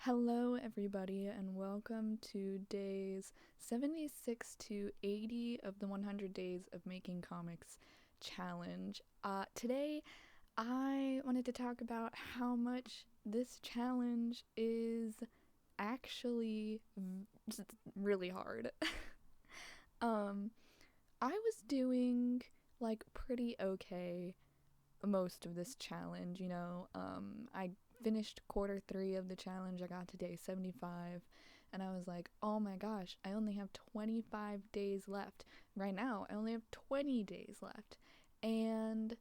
Hello, everybody, and welcome to days 76 to 80 of the 100 Days of Making Comics challenge. Today, I wanted to talk about how much this challenge is actually really hard. um, I was doing like pretty okay most of this challenge, I finished quarter 3 of the challenge. I got to day 75 and I was like, oh my gosh, I only have 25 days left. Right now, I only have 20 days left. And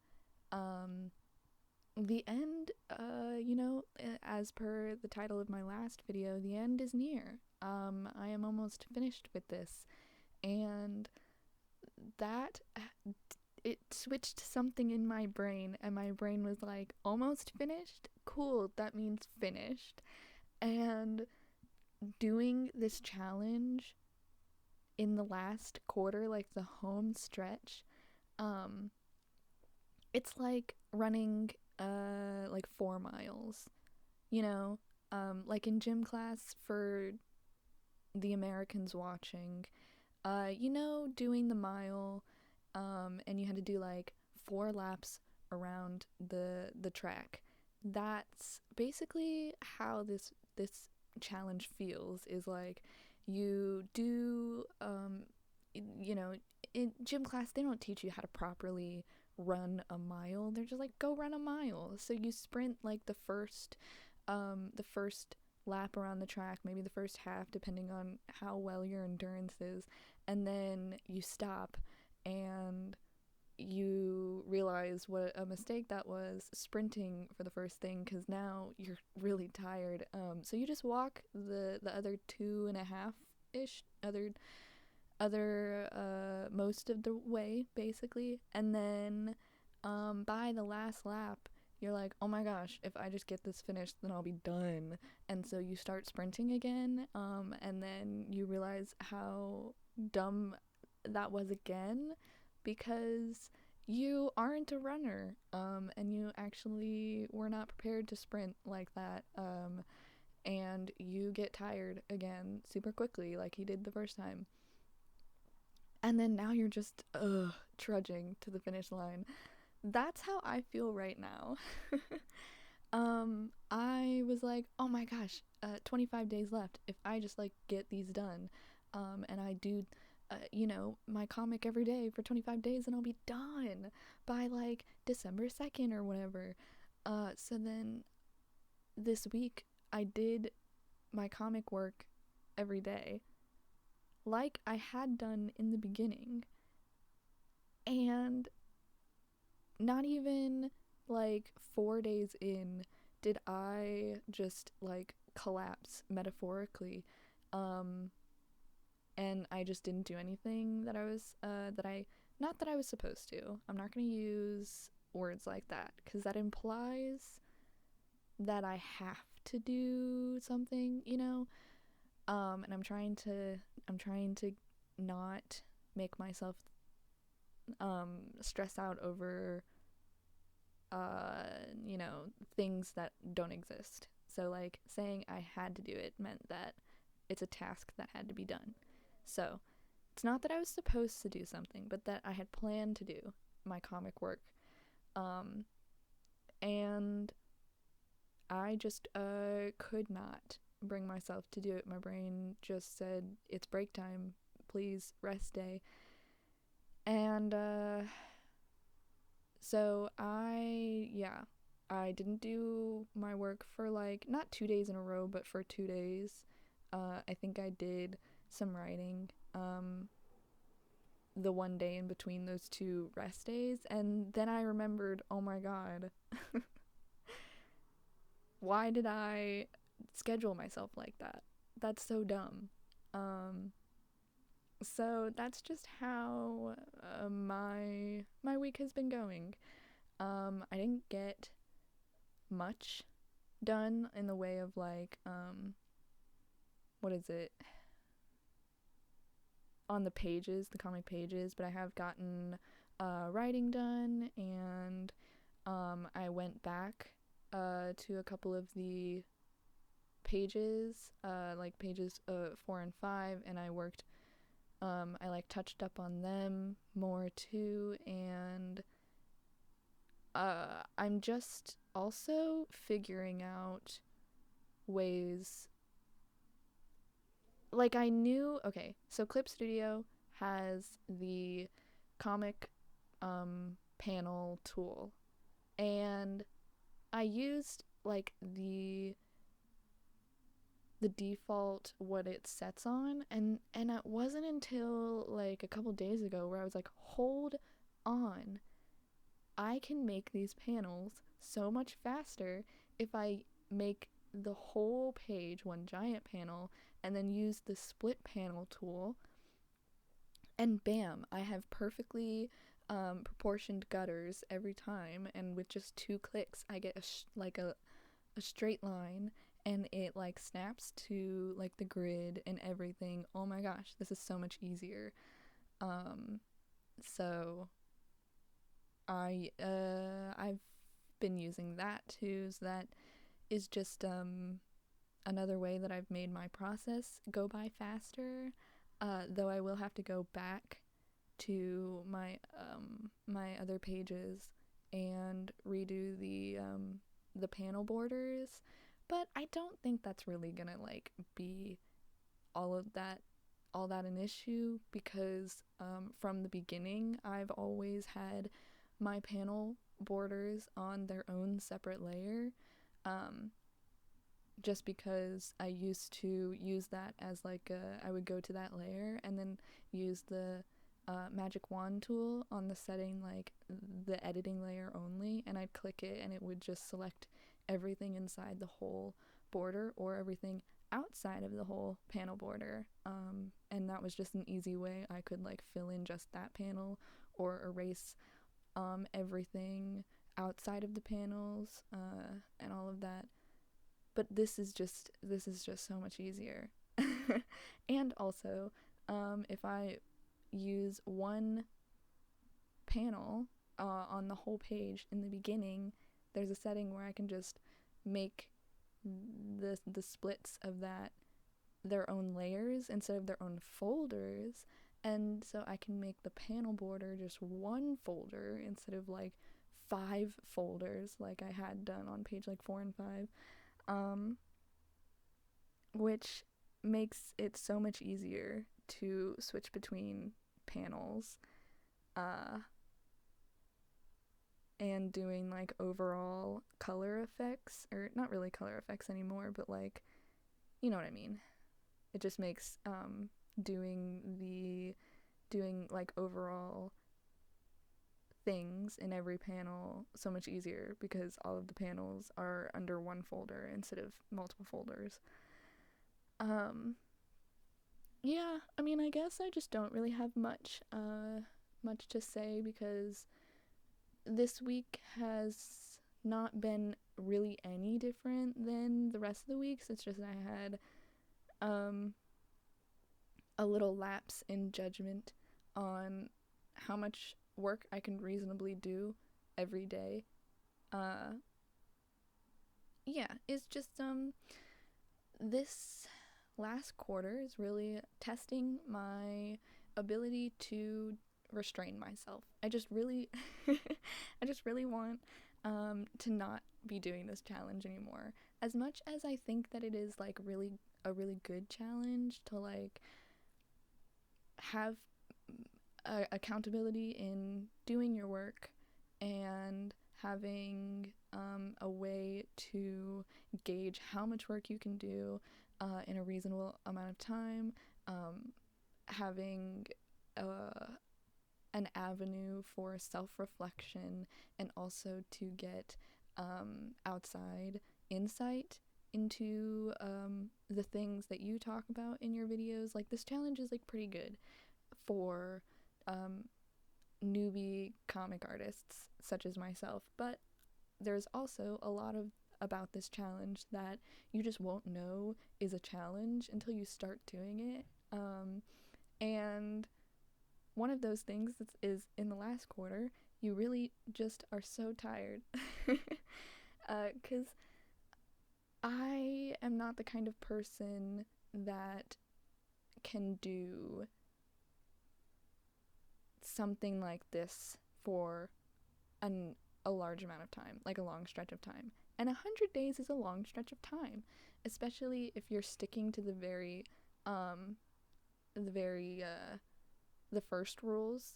um, the end, as per the title of my last video, the end is near. I am almost finished with this. And that it switched something in my brain, and my brain was like, almost finished? Cool, that means finished. And doing this challenge in the last quarter, like the home stretch, um, it's like running like 4 miles, you know? Like in gym class for the Americans watching, doing the mile, and you had to do like 4 laps around the track. That's basically how this challenge feels. Is like you do, in gym class they don't teach you how to properly run a mile. They're just like, go run a mile. So you sprint like the first lap around the track, maybe the first half, depending on how well your endurance is, and then you stop and you realize what a mistake that was sprinting for the first thing, because now you're really tired. So you just walk the other 2.5 ish, other most of the way basically, and then by the last lap you're like, oh my gosh, if I just get this finished then I'll be done. And so you start sprinting again, and then you realize how dumb that was again, because you aren't a runner, and you actually were not prepared to sprint like that, and you get tired again super quickly like you did the first time. And then now you're just trudging to the finish line. That's how I feel right now. I was like, oh my gosh, 25 days left. If I just like get these done, and I do, my comic every day for 25 days, and I'll be done by like December 2nd or whatever. So then this week I did my comic work every day, like I had done in the beginning, and not even like 4 days in did I just like collapse metaphorically, um and I just didn't do anything that I was that I not that I was supposed to. I'm not going to use words like that because that implies that I have to do something, and I'm trying to not make myself stress out over uh, things that don't exist. So, like, saying I had to do it meant that it's a task that had to be done. So, it's not that I was supposed to do something, but that I had planned to do my comic work. Um, and I just could not bring myself to do it. My brain just said, it's break time, please, rest day. And so I didn't do my work for like not 2 days in a row, but for 2 days. I think I did some writing the one day in between those two rest days, and then I remembered, oh my god, why did I schedule myself like that? That's so dumb. Um, so that's just how my week has been going. I didn't get much done in the way of like what is it, on the pages, the comic pages, but I have gotten writing done, and I went back to a couple of the pages, like pages 4 and 5, and I like touched up on them more too, and I'm just also figuring out ways, like I knew, okay, so Clip Studio has the comic panel tool, and I used like the default what it sets on, and it wasn't until like a couple days ago where I was like, hold on, I can make these panels so much faster if I make the whole page one giant panel and then use the split panel tool, and bam, I have perfectly proportioned gutters every time, and with just 2 clicks I get a straight line, and it like snaps to like the grid and everything. Oh my gosh, this is so much easier. So I've been using that too, so that is just another way that I've made my process go by faster. Though I will have to go back to my other pages and redo the panel borders, but I don't think that's really gonna like be all of that all that an issue, because from the beginning I've always had my panel borders on their own separate layer, um, just because I used to use that as like I would go to that layer and then use the magic wand tool on the setting, like the editing layer only, and I'd click it and it would just select everything inside the whole border or everything outside of the whole panel border, and that was just an easy way I could like fill in just that panel or erase everything outside of the panels, and all of that. But this is just so much easier. And also, if I use one panel on the whole page in the beginning, there's a setting where I can just make the splits of that their own layers instead of their own folders, and so I can make the panel border just one folder instead of like 5 folders like I had done on page like 4 and 5, which makes it so much easier to switch between panels, and doing like overall color effects, or not really color effects anymore, but like, you know what I mean. It just makes doing like overall things in every panel so much easier, because all of the panels are under one folder instead of multiple folders. Yeah, I mean, I guess I just don't really have much to say, because this week has not been really any different than the rest of the weeks. It's just I had a little lapse in judgment on how much work I can reasonably do every day. Yeah, it's just this last quarter is really testing my ability to restrain myself. I just really I just really want to not be doing this challenge anymore. As much as I think that it is like really a really good challenge to like have accountability in doing your work and having a way to gauge how much work you can do in a reasonable amount of time, having an avenue for self-reflection, and also to get outside insight into the things that you talk about in your videos. Like, this challenge is like pretty good for newbie comic artists such as myself, but there's also a lot of about this challenge that you just won't know is a challenge until you start doing it, and one of those things is in the last quarter, you really just are so tired, because I am not the kind of person that can do something like this for a large amount of time, like a long stretch of time. And 100 days is a long stretch of time, especially if you're sticking to um, the very, the first rules,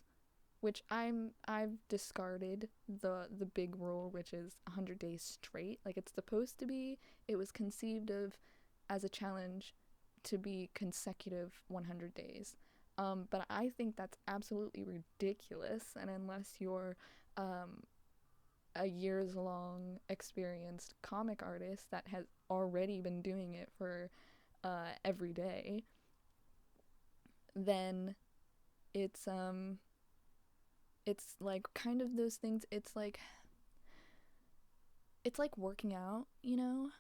which I've discarded the big rule, which is 100 days straight. Like it's supposed to be, it was conceived of as a challenge to be consecutive 100 days. But I think that's absolutely ridiculous, and unless you're um, a years long experienced comic artist that has already been doing it for every day, then it's it's like kind of those things. It's like working out, you know?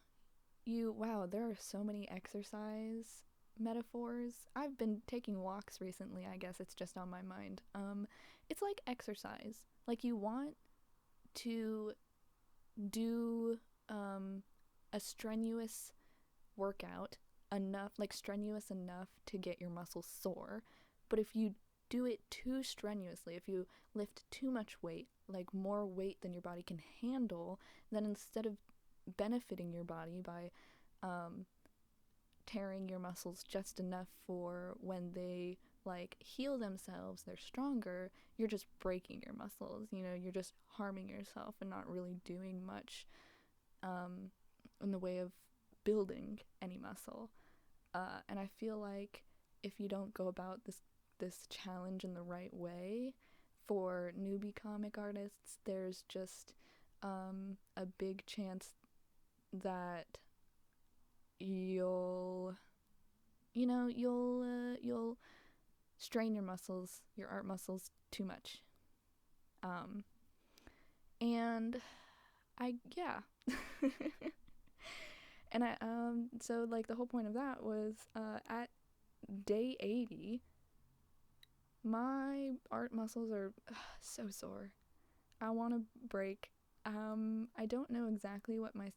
Wow, there are so many exercise metaphors. I've been taking walks recently, I guess it's just on my mind. It's like exercise. Like you want to do a strenuous workout enough, like strenuous enough to get your muscles sore. But if you do it too strenuously, if you lift too much weight, like more weight than your body can handle, then instead of benefiting your body by um, tearing your muscles just enough for when they like heal themselves, they're stronger, you're just breaking your muscles. You're just harming yourself and not really doing much um, in the way of building any muscle. And I feel like if you don't go about this challenge in the right way for newbie comic artists, there's just a big chance that you'll you'll strain your art muscles too much. Um, and I yeah. And I so like the whole point of that was at day 80, my art muscles are so sore. I want to break. I don't know exactly what my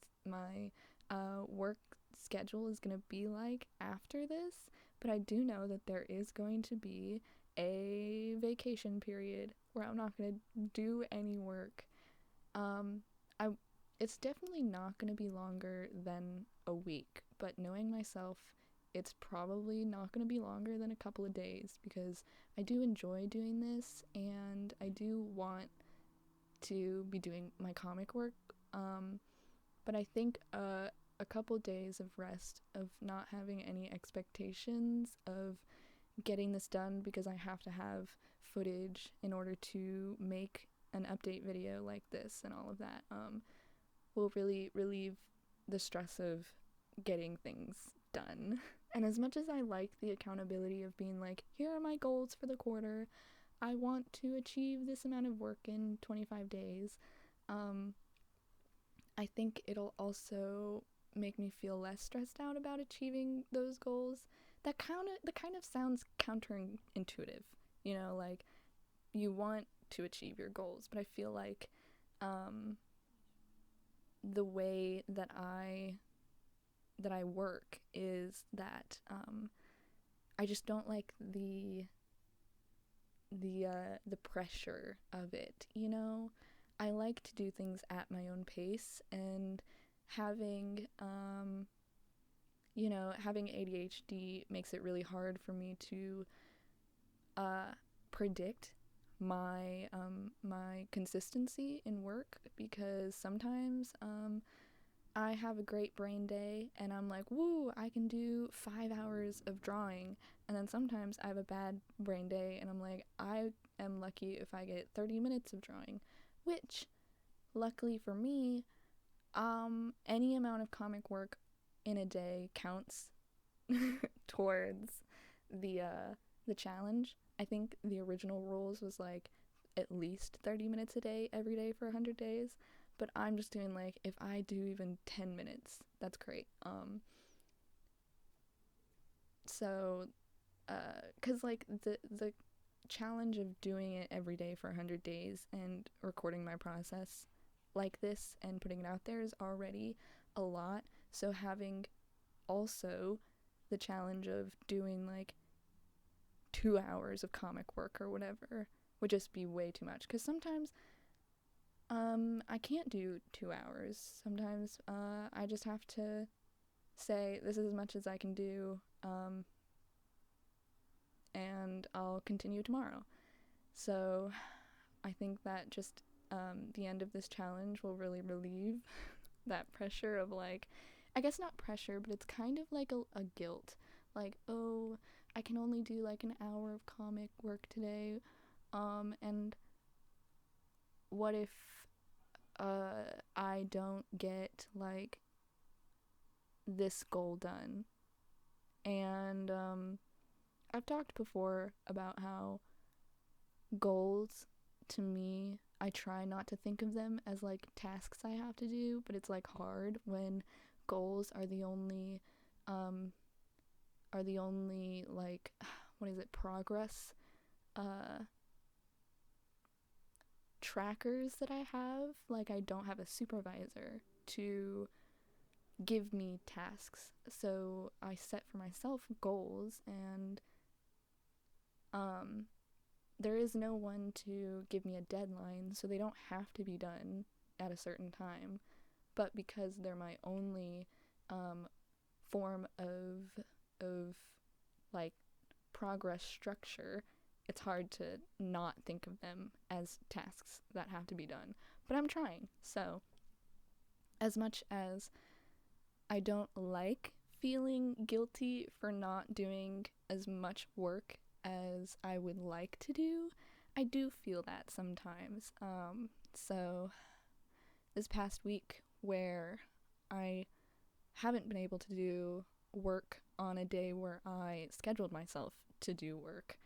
work schedule is gonna be like after this, but I do know that there is going to be a vacation period where I'm not gonna do any work. I It's definitely not gonna be longer than a week, but knowing myself, it's probably not going to be longer than a couple of days because I do enjoy doing this and I do want to be doing my comic work. But I think a couple days of rest, of not having any expectations of getting this done because I have to have footage in order to make an update video like this and all of that, will really relieve the stress of getting things done. And as much as I like the accountability of being like, here are my goals for the quarter, I want to achieve this amount of work in 25 days, I think it'll also make me feel less stressed out about achieving those goals. That kind of sounds counterintuitive, like you want to achieve your goals, but I feel like the way that I work is that I just don't like the pressure of it. I like to do things at my own pace, and having having ADHD makes it really hard for me to predict my consistency in work, because sometimes I have a great brain day and I'm like, woo, I can do 5 hours of drawing. And then sometimes I have a bad brain day and I'm like, I am lucky if I get 30 minutes of drawing, which luckily for me, any amount of comic work in a day counts towards the challenge. I think the original rules was like at least 30 minutes a day every day for 100 days, but I'm just doing like, if I do even 10 minutes, that's great. So cuz like the challenge of doing it every day for 100 days and recording my process like this and putting it out there is already a lot. So having also the challenge of doing like 2 hours of comic work or whatever would just be way too much. Because sometimes I can't do 2 hours. Sometimes I just have to say this is as much as I can do, and I'll continue tomorrow. So I think that just the end of this challenge will really relieve that pressure of like, I guess not pressure, but it's kind of like a guilt. Like, oh, I can only do like an hour of comic work today, and what if I don't get like this goal done? And I've talked before about how goals, to me, I try not to think of them as like tasks I have to do, but it's like hard when goals are the only like what is it, progress trackers that I have. Like, I don't have a supervisor to give me tasks, so I set for myself goals, and there is no one to give me a deadline, so they don't have to be done at a certain time. But because they're my only form of like progress structure, it's hard to not think of them as tasks that have to be done. But I'm trying. So as much as I don't like feeling guilty for not doing as much work as I would like to do, I do feel that sometimes. So this past week, where I haven't been able to do work on a day where I scheduled myself to do work,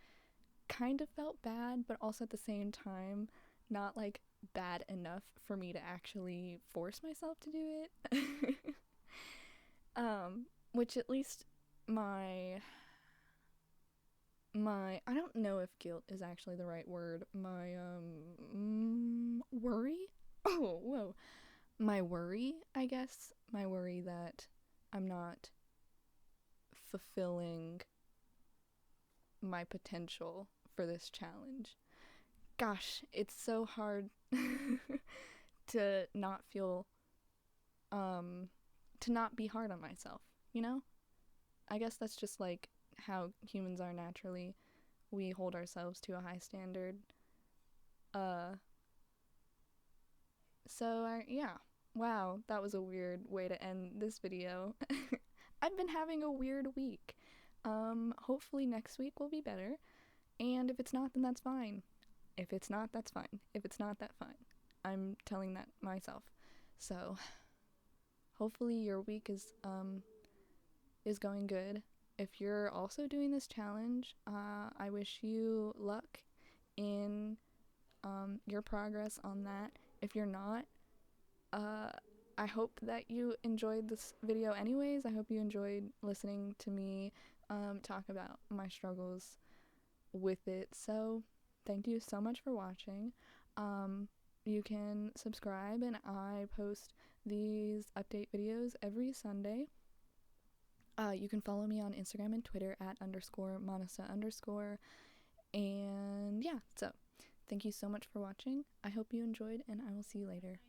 kind of felt bad, but also at the same time not like bad enough for me to actually force myself to do it. Which at least my I don't know if guilt is actually the right word. My worry? Oh, whoa. My worry, I guess. My worry that I'm not fulfilling my potential for this challenge. Gosh, it's so hard to not feel to not be hard on myself, you know? I guess that's just like how humans are naturally. We hold ourselves to a high standard. Yeah. Wow, that was a weird way to end this video. I've been having a weird week. Hopefully next week will be better. And if it's not, then that's fine. If it's not, that's fine. If it's not, that's fine. I'm telling that myself. So hopefully your week is going good. If you're also doing this challenge, I wish you luck in your progress on that. If you're not, I hope that you enjoyed this video anyways. I hope you enjoyed listening to me talk about my struggles with it. So thank you so much for watching. You can subscribe, and I post these update videos every Sunday. You can follow me on Instagram and Twitter at _Monisa_. And yeah, so thank you so much for watching. I hope you enjoyed, and I will see you later.